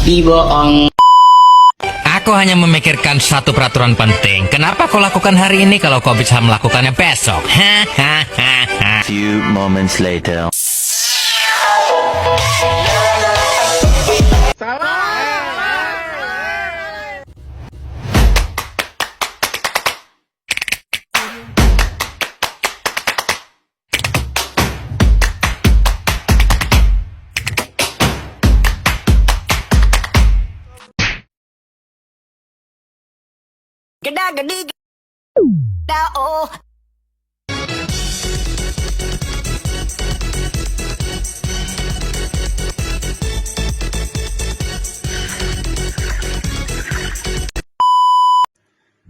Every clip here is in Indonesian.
bohong. Aku hanya memikirkan satu peraturan penting. Kenapa kau lakukan hari ini kalau kau bisa melakukannya besok? Hahaha. Few moments later. Geda gedi geda oh.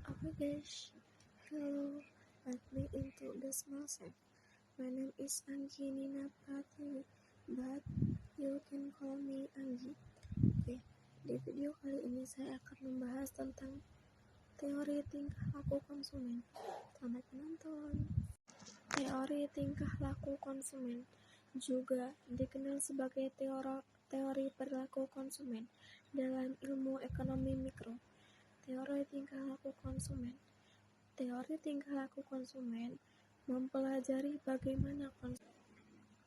Okay guys, hello, let me into the small set. My name is Anggi Nina Pratiwi, but you can call me Anggi. Oke, di video kali ini saya akan membahas tentang teori tingkah laku konsumen. Selamat menonton. Teori tingkah laku konsumen juga dikenal sebagai teori perilaku konsumen dalam ilmu ekonomi mikro. Teori tingkah laku konsumen. Teori tingkah laku konsumen mempelajari bagaimana konsumen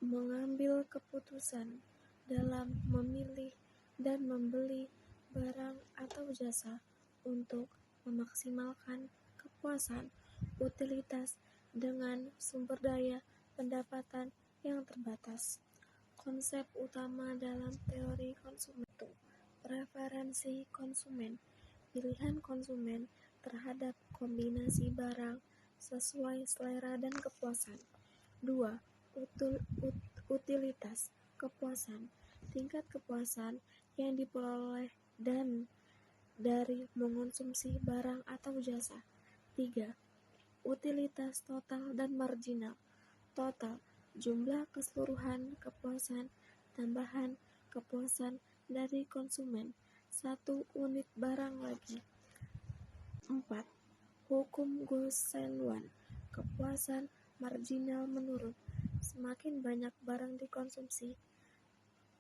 mengambil keputusan dalam memilih dan membeli barang atau jasa untuk memaksimalkan kepuasan utilitas dengan sumber daya pendapatan yang terbatas. Konsep utama dalam teori konsumen itu preferensi konsumen, pilihan konsumen terhadap kombinasi barang sesuai selera dan kepuasan. 2. Utilitas kepuasan, tingkat kepuasan yang diperoleh dan dari mengonsumsi barang atau jasa. 3. Utilitas total dan marginal. Total, jumlah keseluruhan kepuasan, tambahan kepuasan dari konsumen, satu unit barang lagi. 4. Hukum Gauss-Lengman, kepuasan marginal menurun. Semakin banyak barang dikonsumsi,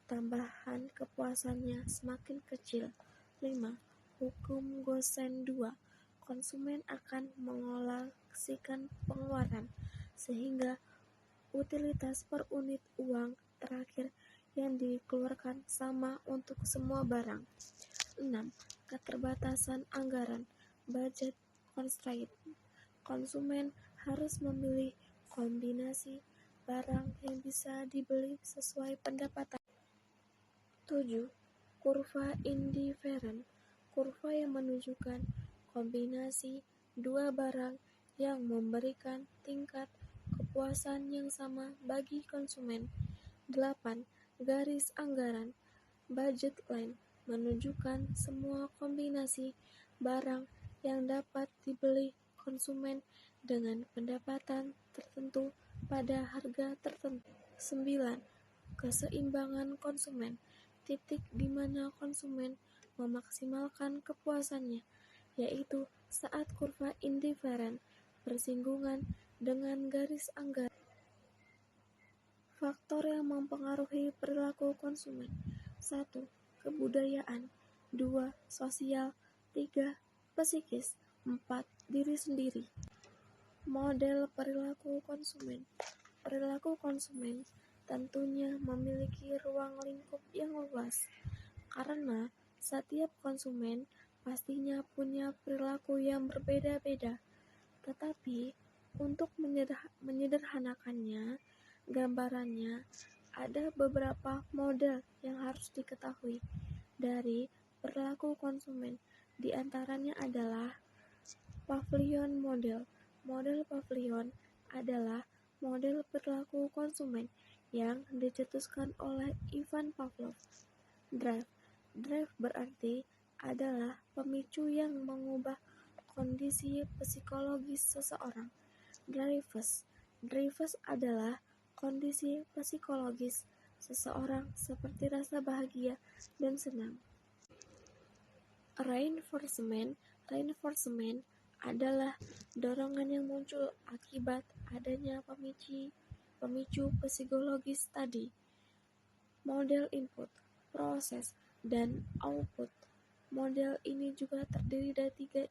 tambahan kepuasannya semakin kecil. 5. Hukum Gauss-2, konsumen akan mengoleksikan pengeluaran, sehingga utilitas per unit uang terakhir yang dikeluarkan sama untuk semua barang. 6. Keterbatasan anggaran, budget constraint, konsumen harus memilih kombinasi barang yang bisa dibeli sesuai pendapatan. 7. Kurva indifferent, kurva yang menunjukkan kombinasi dua barang yang memberikan tingkat kepuasan yang sama bagi konsumen. 8. Garis anggaran, budget line, menunjukkan semua kombinasi barang yang dapat dibeli konsumen dengan pendapatan tertentu pada harga tertentu. 9. Keseimbangan konsumen, titik di mana konsumen memaksimalkan kepuasannya, yaitu saat kurva indifferent bersinggungan dengan garis anggaran. Faktor yang mempengaruhi perilaku konsumen. 1. Kebudayaan. 2. Sosial. 3. Psikis. 4. Diri sendiri. Model perilaku konsumen. Perilaku konsumen tentunya memiliki ruang lingkup yang luas, karena setiap konsumen pastinya punya perilaku yang berbeda-beda. Tetapi, untuk menyederhanakannya, gambarannya, ada beberapa model yang harus diketahui dari perilaku konsumen. Di antaranya adalah Pavilion Model. Model Pavilion adalah model perilaku konsumen yang dicetuskan oleh Ivan Pavlov. Drive. Drive berarti adalah pemicu yang mengubah kondisi psikologis seseorang. Drives. Drives adalah kondisi psikologis seseorang seperti rasa bahagia dan senang. Reinforcement. Reinforcement adalah dorongan yang muncul akibat adanya pemicu psikologis tadi. Model input. Proses. dan output. Model ini juga terdiri dari 3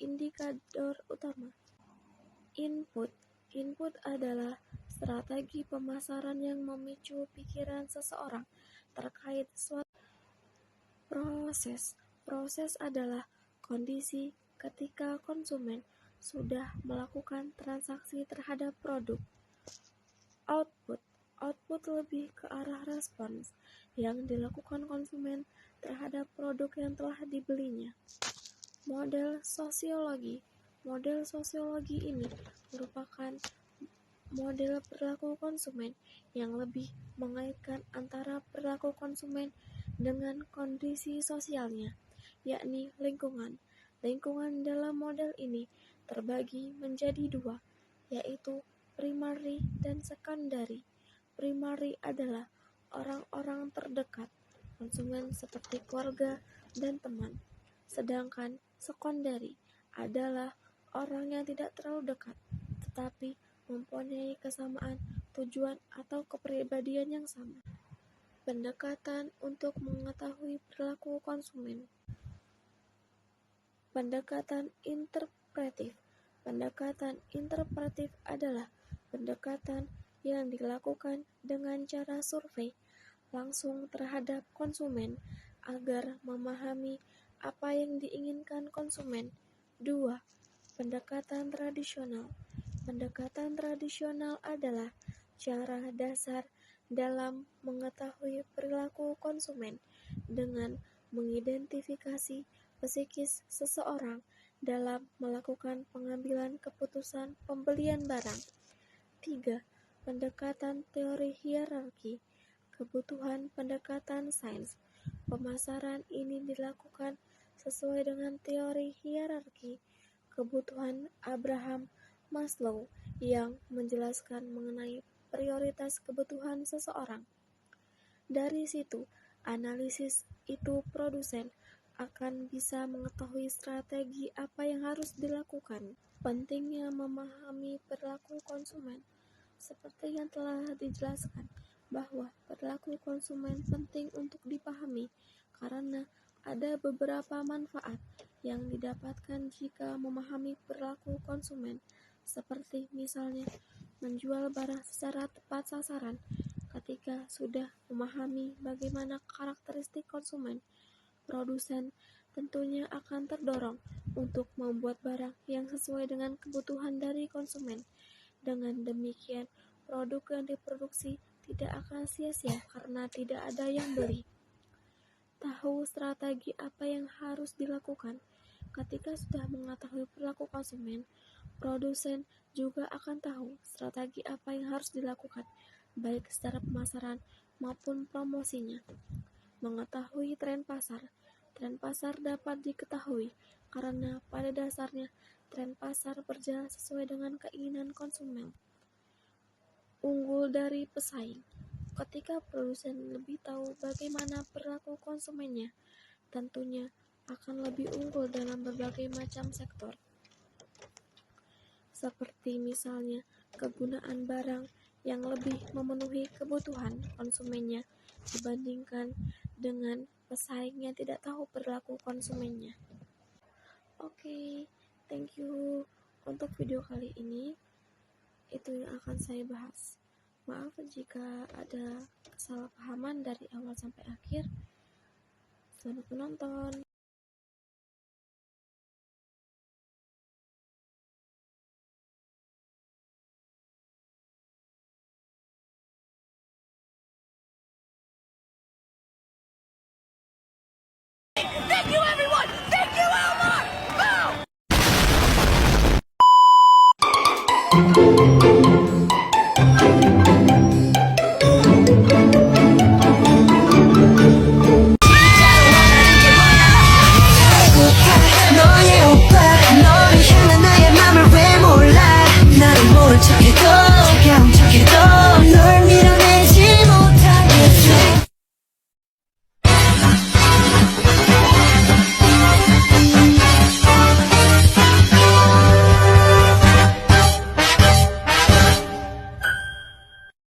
indikator utama. Input. Input adalah strategi pemasaran yang memicu pikiran seseorang terkait suatu proses. Proses adalah kondisi ketika konsumen sudah melakukan transaksi terhadap produk. Output. Output lebih ke arah respons yang dilakukan konsumen terhadap produk yang telah dibelinya. Model sosiologi. Model sosiologi ini merupakan model perilaku konsumen yang lebih mengaitkan antara perilaku konsumen dengan kondisi sosialnya, yakni lingkungan. Lingkungan dalam model ini terbagi menjadi 2, yaitu primary dan secondary. Primary adalah orang-orang terdekat konsumen seperti keluarga dan teman, sedangkan secondary adalah orang yang tidak terlalu dekat, tetapi mempunyai kesamaan tujuan atau kepribadian yang sama. Pendekatan untuk mengetahui perilaku konsumen. Pendekatan interpretif. Pendekatan interpretif adalah pendekatan yang dilakukan dengan cara survei langsung terhadap konsumen agar memahami apa yang diinginkan konsumen. 2. Pendekatan tradisional. Pendekatan tradisional adalah cara dasar dalam mengetahui perilaku konsumen dengan mengidentifikasi psikis seseorang dalam melakukan pengambilan keputusan pembelian barang. 3. Pendekatan teori hierarki. Kebutuhan pendekatan sains. Pemasaran ini dilakukan sesuai dengan teori hierarki kebutuhan Abraham Maslow yang menjelaskan mengenai prioritas kebutuhan seseorang. Dari situ, analisis itu produsen akan bisa mengetahui strategi apa yang harus dilakukan. Pentingnya memahami perilaku konsumen. Seperti yang telah dijelaskan, bahwa perilaku konsumen penting untuk dipahami karena ada beberapa manfaat yang didapatkan jika memahami perilaku konsumen, seperti misalnya menjual barang secara tepat sasaran. Ketika sudah memahami bagaimana karakteristik konsumen, produsen tentunya akan terdorong untuk membuat barang yang sesuai dengan kebutuhan dari konsumen. Dengan demikian, produk yang diproduksi tidak akan sia-sia karena tidak ada yang beli. Tahu strategi apa yang harus dilakukan. Ketika sudah mengetahui perilaku konsumen, produsen juga akan tahu strategi apa yang harus dilakukan, baik secara pemasaran maupun promosinya. Mengetahui tren pasar. Tren pasar dapat diketahui karena pada dasarnya tren pasar berjalan sesuai dengan keinginan konsumen. Unggul dari pesaing. Ketika produsen lebih tahu bagaimana perilaku konsumennya, tentunya akan lebih unggul dalam berbagai macam sektor. Seperti misalnya kegunaan barang yang lebih memenuhi kebutuhan konsumennya dibandingkan dengan pesaing yang tidak tahu perilaku konsumennya. Oke, thank you untuk video kali ini. Itu yang akan saya bahas. Maaf jika ada kesalahpahaman dari awal sampai akhir. Selamat menonton. Thank you, everyone! Thank you, Elmar! Boom!